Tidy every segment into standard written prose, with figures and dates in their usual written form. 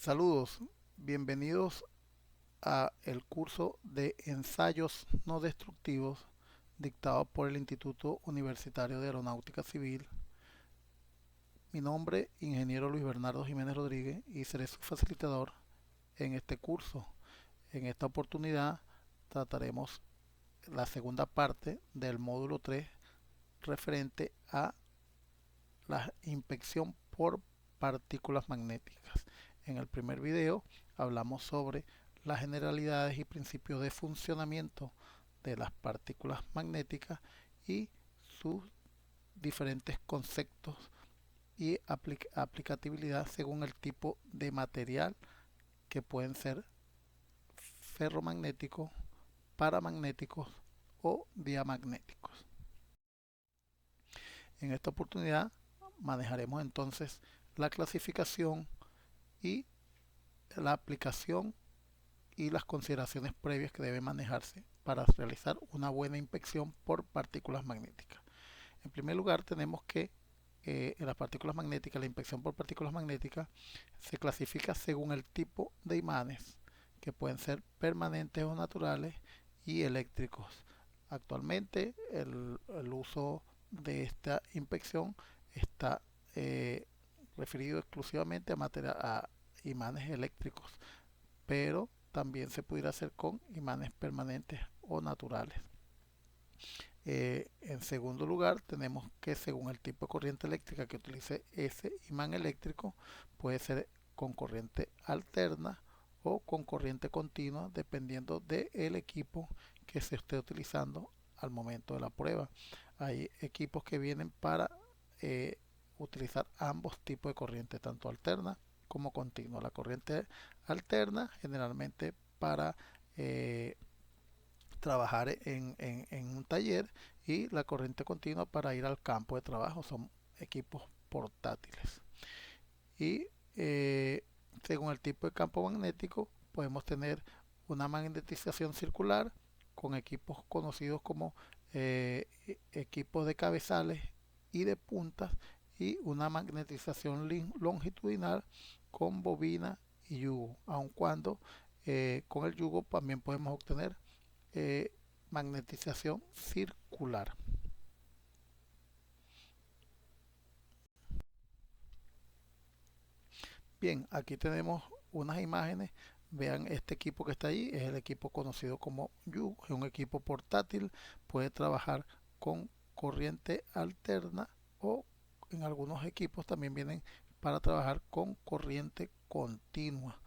Saludos, bienvenidos a el curso de ensayos no destructivos dictado por el Instituto Universitario de Aeronáutica Civil. Mi nombre, ingeniero Luis Bernardo Jiménez Rodríguez, y seré su facilitador en este curso. En esta oportunidad trataremos la segunda parte del módulo 3 referente a la inspección por partículas magnéticas. En el primer video hablamos sobre las generalidades y principios de funcionamiento de las partículas magnéticas y sus diferentes conceptos y aplicabilidad según el tipo de material, que pueden ser ferromagnéticos, paramagnéticos o diamagnéticos. En esta oportunidad manejaremos entonces la clasificación y la aplicación y las consideraciones previas que deben manejarse para realizar una buena inspección por partículas magnéticas. En primer lugar, tenemos que en las partículas magnéticas, la inspección por partículas magnéticas se clasifica según el tipo de imanes, que pueden ser permanentes o naturales, y eléctricos. Actualmente el uso de esta inspección está referido exclusivamente a imanes eléctricos, pero también se pudiera hacer con imanes permanentes o naturales. En segundo lugar, tenemos que según el tipo de corriente eléctrica que utilice ese imán eléctrico, puede ser con corriente alterna o con corriente continua, dependiendo del equipo que se esté utilizando al momento de la prueba. Hay equipos que vienen para utilizar ambos tipos de corriente, tanto alterna como continua. La corriente alterna generalmente para trabajar en un taller, y la corriente continua para ir al campo de trabajo. Son equipos portátiles. Y según el tipo de campo magnético podemos tener una magnetización circular con equipos conocidos como equipos de cabezales y de puntas, y una magnetización longitudinal con bobina y yugo, aun cuando con el yugo también podemos obtener eh, magnetización circular. Bien, aquí tenemos unas imágenes. Vean, este equipo que está ahí es el equipo conocido como yugo. Es un equipo portátil, puede trabajar con corriente alterna, o en algunos equipos también vienen para trabajar con corriente continua.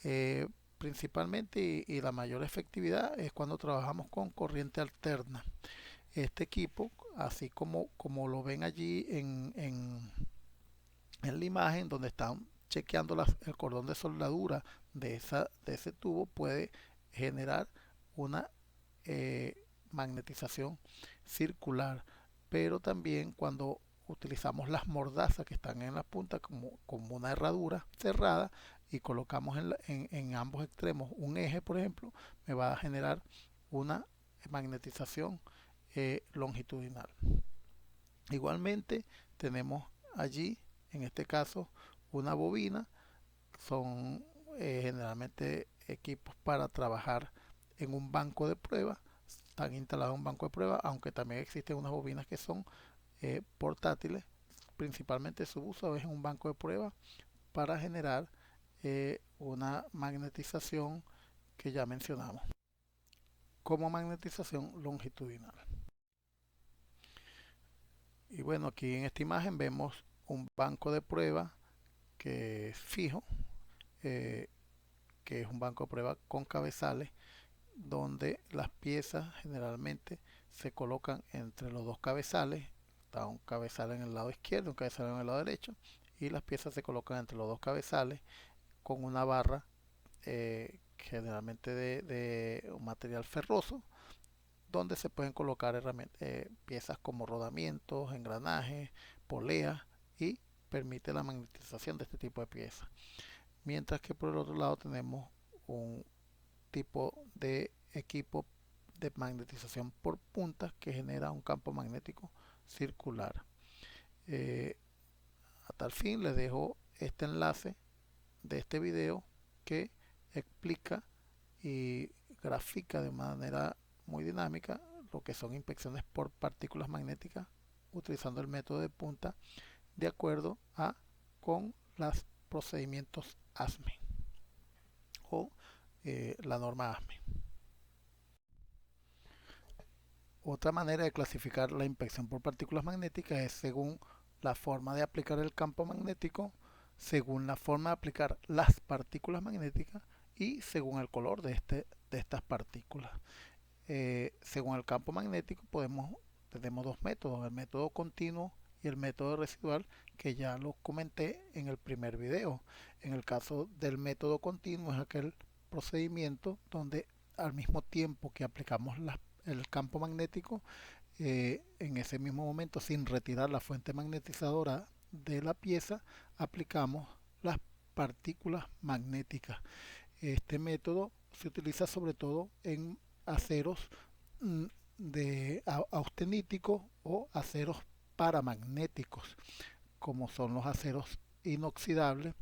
Eh, Principalmente y la mayor efectividad es cuando trabajamos con corriente alterna. Este equipo, así como lo ven allí en la imagen donde están chequeando el cordón de soldadura de ese tubo, puede generar una magnetización circular. Pero también cuando utilizamos las mordazas que están en la punta como una herradura cerrada, y colocamos en ambos extremos un eje, por ejemplo, me va a generar una magnetización longitudinal. Igualmente tenemos allí, en este caso, una bobina. Son generalmente equipos para trabajar en un banco de pruebas. Están instalados en un banco de pruebas, aunque también existen unas bobinas que son portátiles. Principalmente su uso es en un banco de pruebas para generar una magnetización que ya mencionamos como magnetización longitudinal. Y bueno, aquí en esta imagen vemos un banco de prueba que es fijo, eh, que es un banco de prueba con cabezales, donde las piezas generalmente se colocan entre los dos cabezales. Está un cabezal en el lado izquierdo, un cabezal en el lado derecho, y las piezas se colocan entre los dos cabezales con una barra generalmente de un material ferroso, donde se pueden colocar piezas como rodamientos, engranajes, poleas, y permite la magnetización de este tipo de piezas. Mientras que por el otro lado tenemos un tipo de equipo de magnetización por puntas que genera un campo magnético circular. A tal fin les dejo este enlace de este video que explica y grafica de manera muy dinámica lo que son inspecciones por partículas magnéticas utilizando el método de punta de acuerdo a con los procedimientos ASME o la norma ASME. Otra manera de clasificar la inspección por partículas magnéticas es según la forma de aplicar el campo magnético, según la forma de aplicar las partículas magnéticas y según el color de estas partículas. Según el campo magnético tenemos dos métodos, el método continuo y el método residual, que ya lo comenté en el primer video. En el caso del método continuo es aquel procedimiento donde al mismo tiempo que aplicamos el campo magnético, en ese mismo momento, sin retirar la fuente magnetizadora de la pieza, aplicamos las partículas magnéticas. Este método se utiliza sobre todo en aceros mm, de austeníticos o aceros paramagnéticos, como son los aceros inoxidables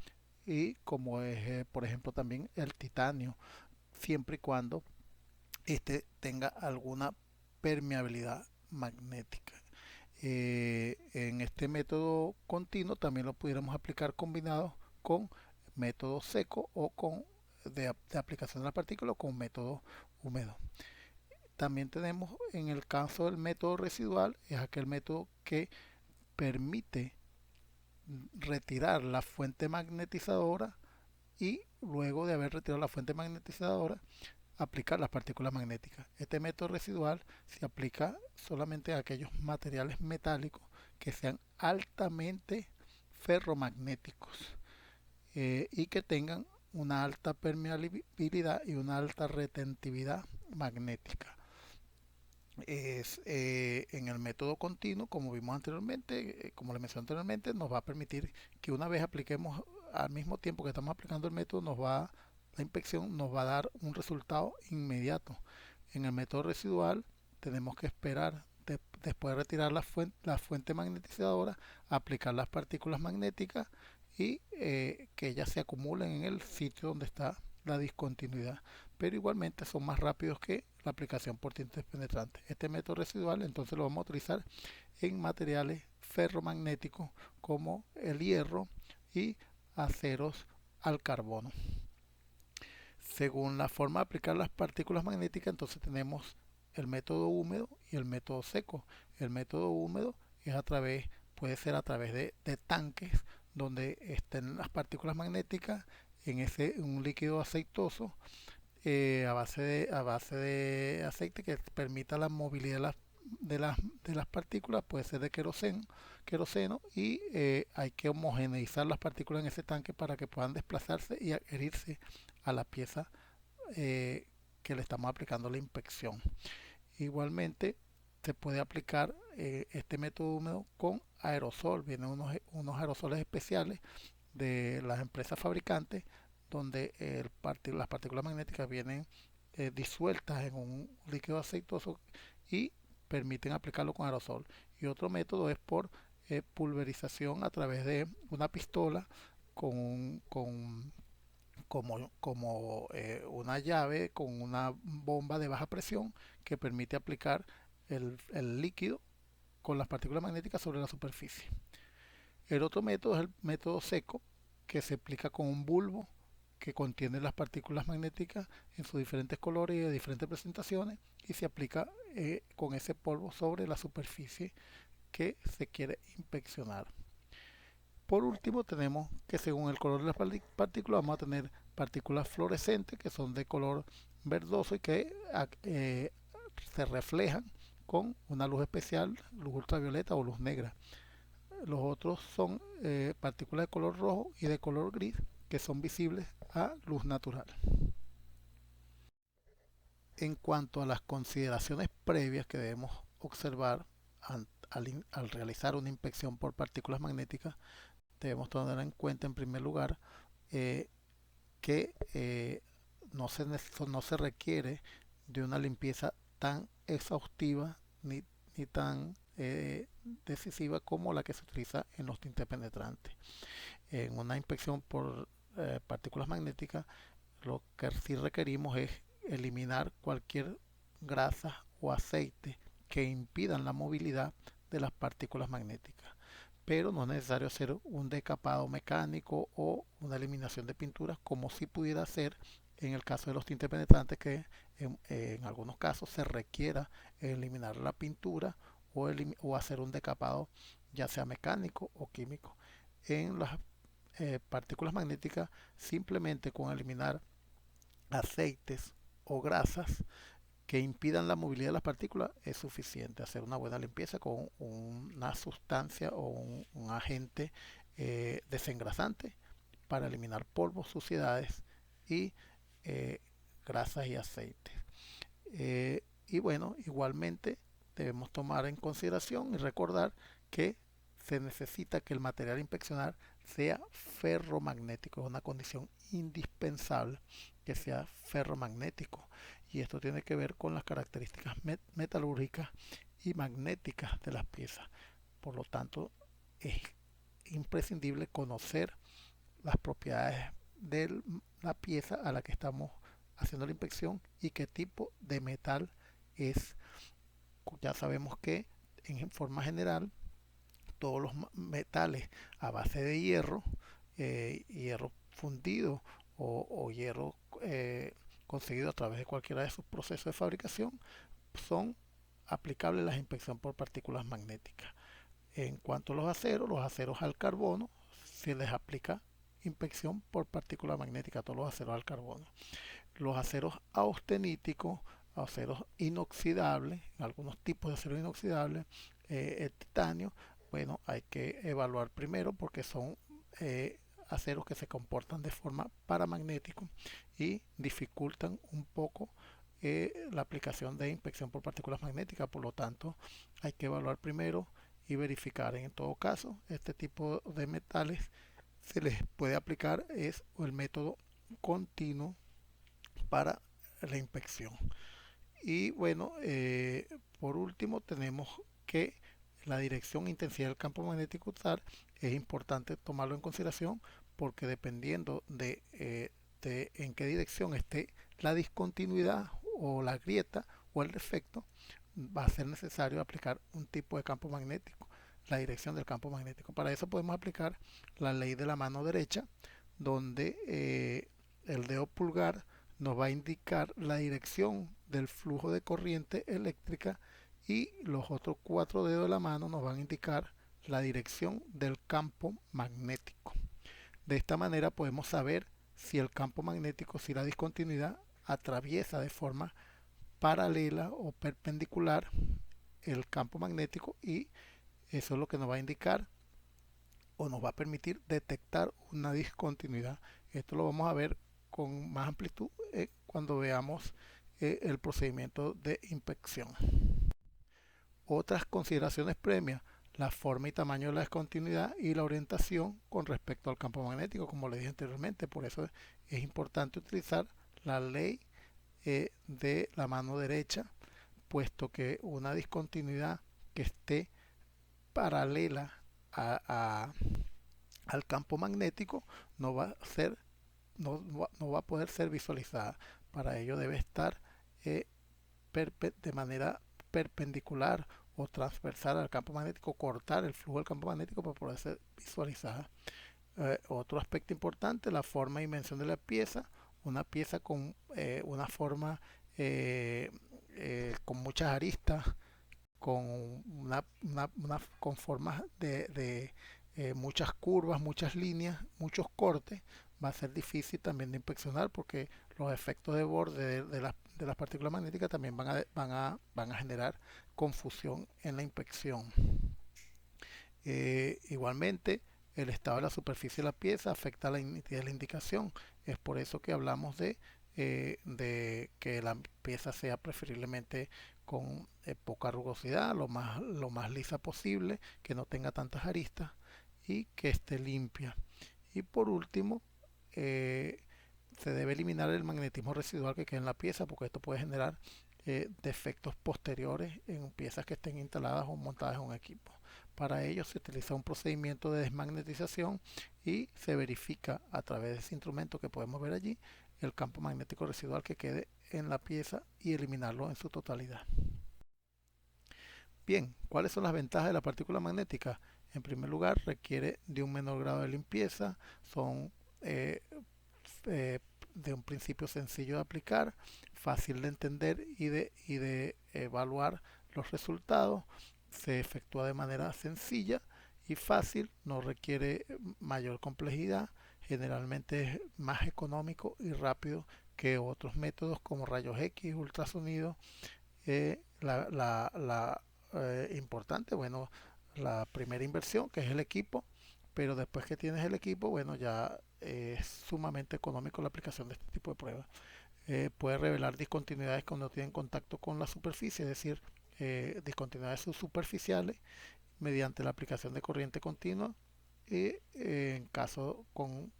y como es, por ejemplo, también el titanio, siempre y cuando este tenga alguna permeabilidad magnética. En este método continuo también lo pudiéramos aplicar combinado con método seco o con de aplicación de la partícula con método húmedo. También tenemos en el caso del método residual, es aquel método que permite retirar la fuente magnetizadora y luego de haber retirado la fuente magnetizadora aplicar las partículas magnéticas. Este método residual se aplica solamente a aquellos materiales metálicos que sean altamente ferromagnéticos y que tengan una alta permeabilidad y una alta retentividad magnética. En el método continuo, como vimos anteriormente, como le mencioné anteriormente, nos va a permitir que una vez apliquemos al mismo tiempo que estamos aplicando el método, la inspección nos va a dar un resultado inmediato. En el método residual tenemos que esperar después de retirar la fuente magnetizadora, aplicar las partículas magnéticas y que ellas se acumulen en el sitio donde está la discontinuidad, pero igualmente son más rápidos que la aplicación por tintes penetrantes. Este método residual entonces lo vamos a utilizar en materiales ferromagnéticos como el hierro y aceros al carbono. Según la forma de aplicar las partículas magnéticas, entonces tenemos el método húmedo y el método seco. El método húmedo es puede ser a través de tanques donde estén las partículas magnéticas en un líquido aceitoso a base de aceite que permita la movilidad de las partículas, puede ser de queroseno y hay que homogeneizar las partículas en ese tanque para que puedan desplazarse y adherirse a la pieza que le estamos aplicando la inspección. Igualmente se puede aplicar este método húmedo con aerosol. Vienen unos aerosoles especiales de las empresas fabricantes donde las partículas magnéticas vienen disueltas en un líquido aceitoso y permiten aplicarlo con aerosol. Y otro método es por pulverización a través de una pistola como una llave con una bomba de baja presión que permite aplicar el líquido con las partículas magnéticas sobre la superficie. El otro método es el método seco, que se aplica con un bulbo que contiene las partículas magnéticas en sus diferentes colores y de diferentes presentaciones y se aplica con ese polvo sobre la superficie que se quiere inspeccionar. Por último, tenemos que según el color de las partículas vamos a tener partículas fluorescentes que son de color verdoso y que se reflejan con una luz especial, luz ultravioleta o luz negra. Los otros son partículas de color rojo y de color gris que son visibles a luz natural. En cuanto a las consideraciones previas que debemos observar al realizar una inspección por partículas magnéticas, debemos tener en cuenta en primer lugar que no se requiere de una limpieza tan exhaustiva ni tan decisiva como la que se utiliza en los tintes penetrantes. En una inspección por partículas magnéticas, lo que sí requerimos es eliminar cualquier grasa o aceite que impidan la movilidad de las partículas magnéticas. Pero no es necesario hacer un decapado mecánico o una eliminación de pinturas como si pudiera ser en el caso de los tintes penetrantes, que en algunos casos se requiera eliminar la pintura o hacer un decapado ya sea mecánico o químico. En las partículas magnéticas, simplemente con eliminar aceites o grasas que impidan la movilidad de las partículas es suficiente. Hacer una buena limpieza con una sustancia o un agente desengrasante para eliminar polvos, suciedades y eh, grasas y aceites. Y bueno, igualmente debemos tomar en consideración y recordar que se necesita que el material a inspeccionar sea ferromagnético. Es una condición indispensable que sea ferromagnético. Y esto tiene que ver con las características metalúrgicas y magnéticas de las piezas. Por lo tanto, es imprescindible conocer las propiedades de la pieza a la que estamos haciendo la inspección y qué tipo de metal es. Ya sabemos que en forma general todos los metales a base de hierro, hierro fundido o hierro conseguido a través de cualquiera de sus procesos de fabricación, son aplicables a la inspección por partículas magnéticas. En cuanto a los aceros al carbono, se les aplica inspección por partícula magnética a todos los aceros al carbono. Los aceros austeníticos, aceros inoxidables, algunos tipos de acero inoxidable, el titanio, bueno, hay que evaluar primero porque son aceros que se comportan de forma paramagnética y dificultan un poco la aplicación de inspección por partículas magnéticas. Por lo tanto, hay que evaluar primero y verificar. En todo caso, este tipo de metales se les puede aplicar es el método continuo para la inspección. Y bueno, por último tenemos que la dirección e intensidad del campo magnético usar es importante tomarlo en consideración porque dependiendo de en qué dirección esté la discontinuidad o la grieta o el defecto, va a ser necesario aplicar un tipo de campo magnético, la dirección del campo magnético. Para eso podemos aplicar la ley de la mano derecha, donde el dedo pulgar nos va a indicar la dirección del flujo de corriente eléctrica y los otros cuatro dedos de la mano nos van a indicar la dirección del campo magnético. De esta manera podemos saber si el campo magnético, si la discontinuidad atraviesa de forma paralela o perpendicular el campo magnético, y eso es lo que nos va a indicar o nos va a permitir detectar una discontinuidad. Esto lo vamos a ver con más amplitud cuando veamos el procedimiento de inspección. Otras consideraciones premias: la forma y tamaño de la discontinuidad y la orientación con respecto al campo magnético, como le dije anteriormente. Por eso es importante utilizar la ley de la mano derecha, puesto que una discontinuidad que esté paralela a, al campo magnético no va a ser no va a poder ser visualizada. Para ello debe estar eh, de manera perpendicular o transversal al campo magnético, cortar el flujo del campo magnético para poder ser visualizada. Otro aspecto importante: la forma y dimensión de la pieza. Una pieza con una forma con muchas aristas, con con formas de muchas curvas, muchas líneas, muchos cortes, va a ser difícil también de inspeccionar porque los efectos de borde de las partículas magnéticas también van a generar confusión en la inspección. Igualmente, el estado de la superficie de la pieza afecta la nitidez de la indicación. Es por eso que hablamos de que la pieza sea preferiblemente con poca rugosidad, lo más lisa posible, que no tenga tantas aristas y que esté limpia. Y por último, se debe eliminar el magnetismo residual que queda en la pieza, porque esto puede generar defectos posteriores en piezas que estén instaladas o montadas en un equipo. Para ello se utiliza un procedimiento de desmagnetización y se verifica a través de ese instrumento que podemos ver allí el campo magnético residual que quede en la pieza y eliminarlo en su totalidad. Bien, ¿cuáles son las ventajas de la partícula magnética? En primer lugar, requiere de un menor grado de limpieza, son eh, eh, de un principio sencillo de aplicar, fácil de entender y de evaluar los resultados, se efectúa de manera sencilla y fácil, no requiere mayor complejidad, generalmente es más económico y rápido que otros métodos como rayos X, ultrasonido. Importante, bueno, la primera inversión que es el equipo, pero después que tienes el equipo, bueno, ya es sumamente económico la aplicación de este tipo de pruebas. Puede revelar discontinuidades cuando tienen contacto con la superficie, es decir, discontinuidades superficiales mediante la aplicación de corriente continua y en caso con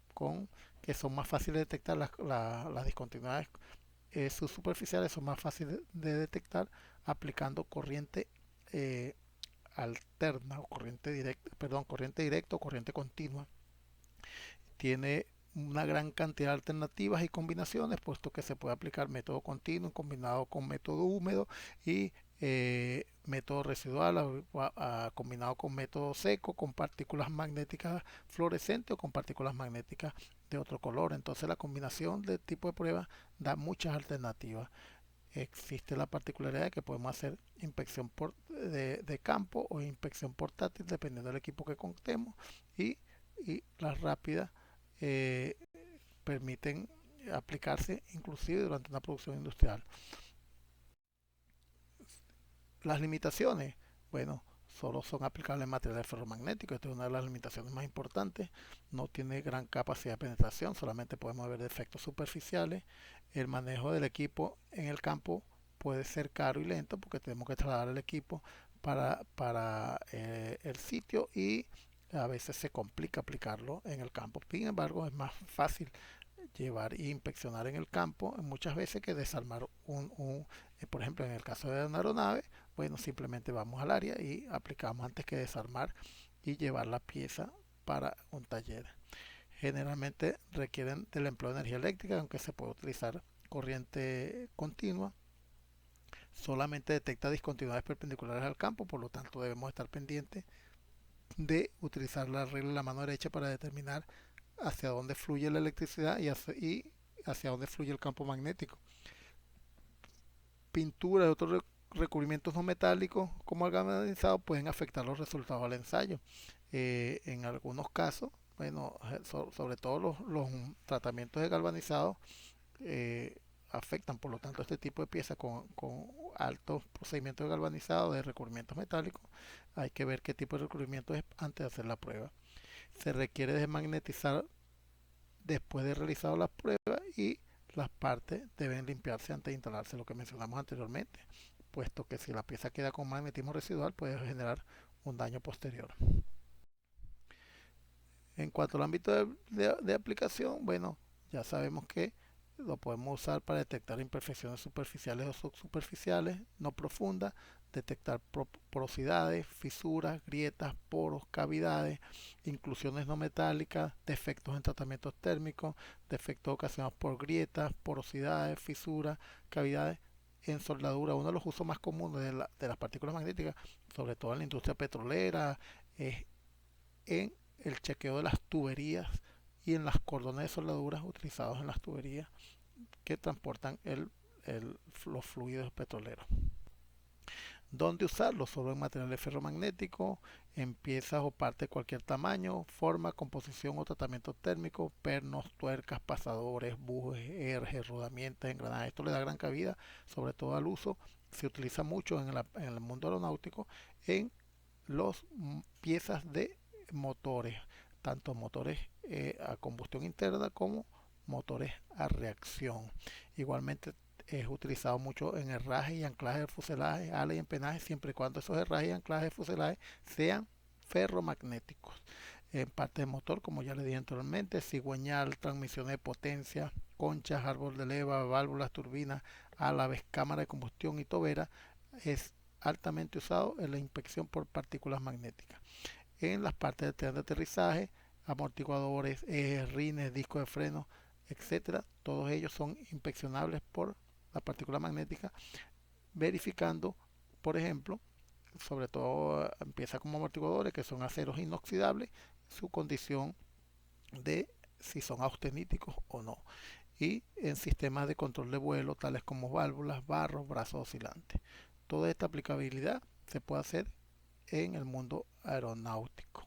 que son más fáciles de detectar las discontinuidades subsuperficiales son más fáciles de detectar aplicando corriente eh, alterna o corriente directa, perdón, corriente directa o corriente continua. Tiene una gran cantidad de alternativas y combinaciones, puesto que se puede aplicar método continuo combinado con método húmedo y método residual combinado con método seco, con partículas magnéticas fluorescentes o con partículas magnéticas de otro color. Entonces la combinación de tipo de prueba da muchas alternativas. Existe la particularidad de que podemos hacer inspección de campo o inspección portátil dependiendo del equipo que contemos y, y las rápidas eh, permiten aplicarse inclusive durante una producción industrial. Las limitaciones, bueno, solo son aplicables en materiales ferromagnéticos. Esta es una de las limitaciones más importantes. No tiene gran capacidad de penetración, solamente podemos ver defectos superficiales. El manejo del equipo en el campo puede ser caro y lento porque tenemos que trasladar el equipo para el sitio y a veces se complica aplicarlo en el campo. Sin embargo, es más fácil llevar e inspeccionar en el campo muchas veces que desarmar por ejemplo, en el caso de una aeronave, bueno, simplemente vamos al área y aplicamos antes que desarmar y llevar la pieza para un taller. Generalmente requieren del empleo de energía eléctrica, aunque se puede utilizar corriente continua. Solamente detecta discontinuidades perpendiculares al campo, por lo tanto debemos estar pendientes de utilizar la regla de la mano derecha para determinar hacia dónde fluye la electricidad y hacia dónde fluye el campo magnético. Pintura y otros recubrimientos no metálicos como el galvanizado pueden afectar los resultados del ensayo. En algunos casos, bueno, sobre todo los tratamientos de galvanizado eh, afectan, por lo tanto, este tipo de piezas con altos procedimientos de galvanizado de recubrimientos metálicos. Hay que ver qué tipo de recubrimiento es antes de hacer la prueba. Se requiere desmagnetizar después de realizado las pruebas y las partes deben limpiarse antes de instalarse, lo que mencionamos anteriormente, puesto que si la pieza queda con magnetismo residual puede generar un daño posterior. En cuanto al ámbito de aplicación, bueno, ya sabemos que lo podemos usar para detectar imperfecciones superficiales o subsuperficiales no profundas, detectar porosidades, fisuras, grietas, poros, cavidades, inclusiones no metálicas, defectos en tratamientos térmicos, defectos ocasionados por grietas, porosidades, fisuras, cavidades en soldadura. Uno de los usos más comunes de las partículas magnéticas, sobre todo en la industria petrolera, es en el chequeo de las tuberías y en las cordones de soldaduras utilizados en las tuberías que transportan los fluidos petroleros. ¿Dónde usarlo? Solo en materiales ferromagnéticos, en piezas o partes de cualquier tamaño, forma, composición o tratamiento térmico, pernos, tuercas, pasadores, bujes, ejes, rodamientos, engranajes. Esto le da gran cabida, sobre todo al uso. Se utiliza mucho en el mundo aeronáutico en las piezas de motores, tanto motores a combustión interna como motores a reacción. Igualmente es utilizado mucho en herraje y anclaje de fuselaje, ala y empenaje, siempre y cuando esos herrajes y anclajes de fuselaje sean ferromagnéticos. En parte de motor, como ya le dije anteriormente, cigüeñal, transmisiones de potencia, conchas, árbol de leva, válvulas, turbinas, alaves, cámara de combustión y tobera, es altamente usado en la inspección por partículas magnéticas. En las partes de tren de aterrizaje, amortiguadores, ejes, rines, discos de freno, etcétera, todos ellos son inspeccionables por la partícula magnética, verificando, por ejemplo, sobre todo empieza como amortiguadores que son aceros inoxidables, su condición de si son austeníticos o no. Y en sistemas de control de vuelo, tales como válvulas, barros, brazos oscilantes. Toda esta aplicabilidad se puede hacer en el mundo aeronáutico.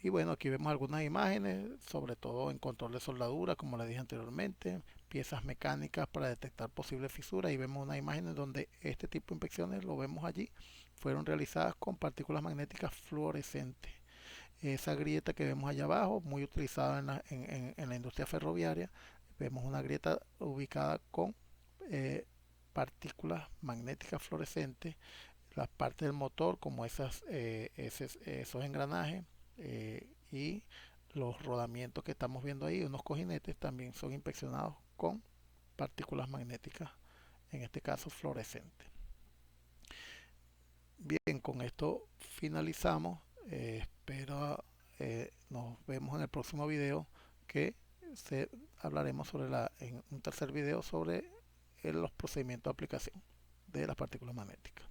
Y bueno, aquí vemos algunas imágenes, sobre todo en control de soldadura, como les dije anteriormente, piezas mecánicas para detectar posibles fisuras. Y vemos una imagen donde este tipo de inspecciones, lo vemos allí, fueron realizadas con partículas magnéticas fluorescentes. Esa grieta que vemos allá abajo, muy utilizada en la industria ferroviaria, vemos una grieta ubicada con eh, partículas magnéticas fluorescentes, las partes del motor como esos engranajes y los rodamientos que estamos viendo ahí, unos cojinetes, también son inspeccionados con partículas magnéticas, en este caso fluorescentes. Bien, con esto finalizamos. Espero nos vemos en el próximo video que hablaremos en un tercer video sobre los procedimientos de aplicación de las partículas magnéticas.